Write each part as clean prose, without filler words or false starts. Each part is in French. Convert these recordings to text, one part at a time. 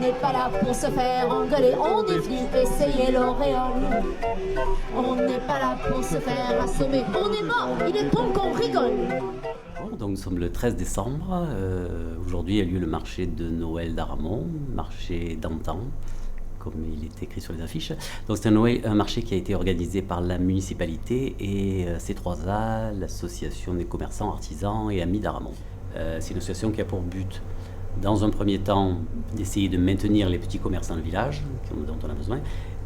n'est pas là pour se faire engueuler. On est venu essayer l'auréole. On n'est pas là pour se faire assommer. On est mort, il est temps qu'on rigole. Donc nous sommes le 13 décembre. Aujourd'hui a lieu le marché de Noël d'Aramon, marché d'antan, comme il est écrit sur les affiches. Donc c'est un marché qui a été organisé par la municipalité et C3A, l'association des commerçants, artisans et amis d'Aramon. C'est une association qui a pour but, dans un premier temps, d'essayer de maintenir les petits commerçants dans le village, dont on a besoin,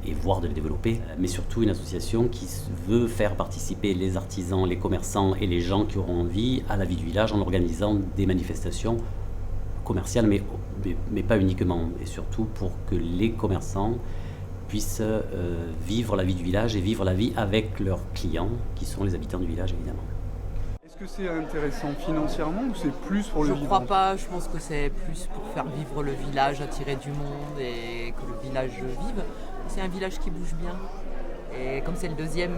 et voire de les développer, mais surtout une association qui veut faire participer les artisans, les commerçants et les gens qui auront envie à la vie du village en organisant des manifestations commerciales, mais pas uniquement, et surtout pour que les commerçants puissent vivre la vie du village et vivre la vie avec leurs clients, qui sont les habitants du village évidemment. Est-ce que c'est intéressant financièrement ou c'est plus pour le village ? Je crois pas, je pense que c'est plus pour faire vivre le village, attirer du monde et que le village vive. C'est un village qui bouge bien. Et comme c'est le deuxième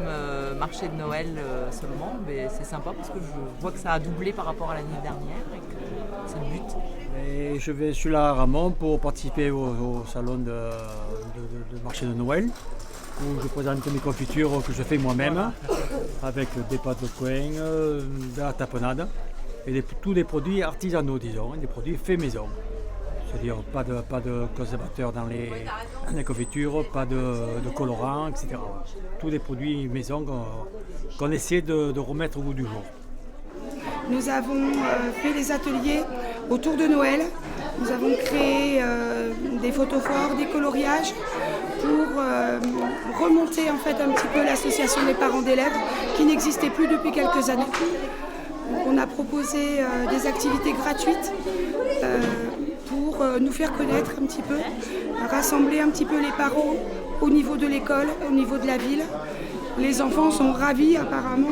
marché de Noël seulement, c'est sympa parce que je vois que ça a doublé par rapport à l'année dernière et que c'est le but. Et je suis là à Ramon pour participer au salon de marché de Noël où je présente mes confitures que je fais moi-même avec des pâtes de coin, de la tapenade et tous des produits artisanaux, disons, des produits faits maison. C'est-à-dire pas de conservateurs dans les confitures, pas de colorants, etc. Tous des produits maison qu'on essaie de remettre au goût du jour. Nous avons fait des ateliers autour de Noël. Nous avons créé des photophores, des coloriages pour remonter en fait un petit peu l'association des parents d'élèves qui n'existait plus depuis quelques années. Donc, on a proposé des activités gratuites pour nous faire connaître un petit peu, rassembler un petit peu les parents au niveau de l'école, au niveau de la ville. Les enfants sont ravis apparemment,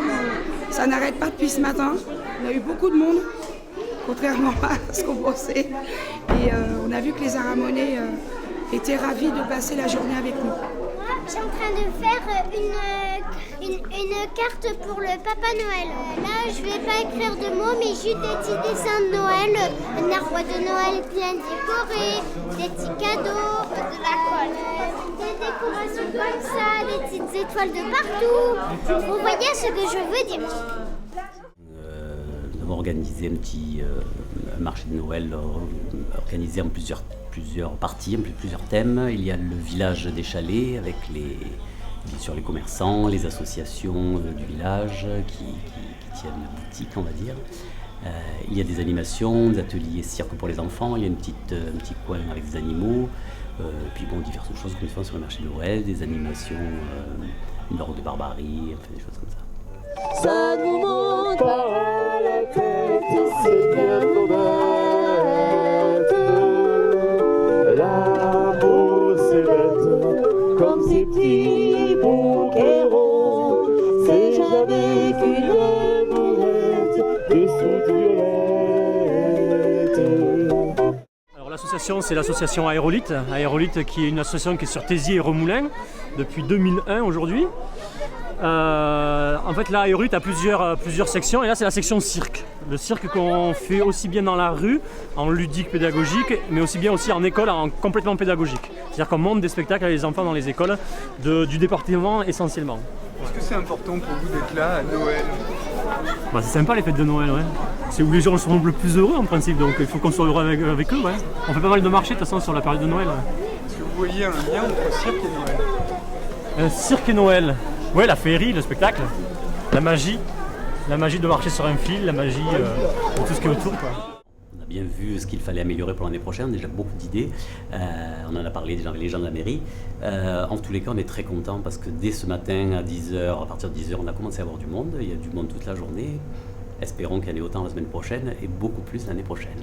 ça n'arrête pas depuis ce matin. On a eu beaucoup de monde, contrairement à ce qu'on pensait. Et on a vu que les Aramonais étaient ravis de passer la journée avec nous. Je suis en train de faire une carte pour le Papa Noël. Là, je ne vais pas écrire de mots, mais juste des petits dessins de Noël, un arbre de Noël bien décoré, des petits cadeaux, de la colle, des décorations comme ça, des petites étoiles de partout. Vous voyez ce que je veux dire? Nous avons organisé un petit marché de Noël organisé en plusieurs parties, plusieurs thèmes. Il y a le village des chalets avec bien sûr les commerçants, les associations du village qui tiennent la boutique, on va dire. Il y a des animations, des ateliers cirque pour les enfants, il y a un petit coin avec des animaux, puis bon, diverses choses qu'on fait sur le marché de Noël, des animations, une heure de barbarie, enfin, des choses comme ça. Ça nous monte à la tête, c'est bien trop bête. La peau c'est bête, comme ces petits bouquets ronds. C'est jamais qu'une amourette dessous violette. Alors l'association, c'est l'association Aérolite. Aérolite qui est une association qui est sur Tézier et Remoulins depuis 2001 aujourd'hui. En fait, là, Aérolite a plusieurs sections et là, c'est la section cirque. Le cirque qu'on fait aussi bien dans la rue, en ludique pédagogique, mais aussi bien aussi en école, en complètement pédagogique. C'est-à-dire qu'on monte des spectacles avec les enfants dans les écoles du département essentiellement. Est-ce que c'est important pour vous d'être là à Noël ? C'est sympa les fêtes de Noël, ouais. C'est où les gens sont le plus heureux en principe, donc il faut qu'on soit heureux avec eux, ouais. On fait pas mal de marchés de toute façon sur la période de Noël. Ouais. Est-ce que vous voyez un lien entre cirque et Noël ? Cirque et Noël. Ouais, la féerie, le spectacle, la magie de marcher sur un fil, la magie de tout ce qui est autour, quoi. On a bien vu ce qu'il fallait améliorer pour l'année prochaine, déjà beaucoup d'idées. On en a parlé déjà avec les gens de la mairie. En tous les cas, on est très contents parce que dès ce matin à 10h, à partir de 10h, on a commencé à avoir du monde. Il y a du monde toute la journée. Espérons qu'il y en ait autant la semaine prochaine et beaucoup plus l'année prochaine.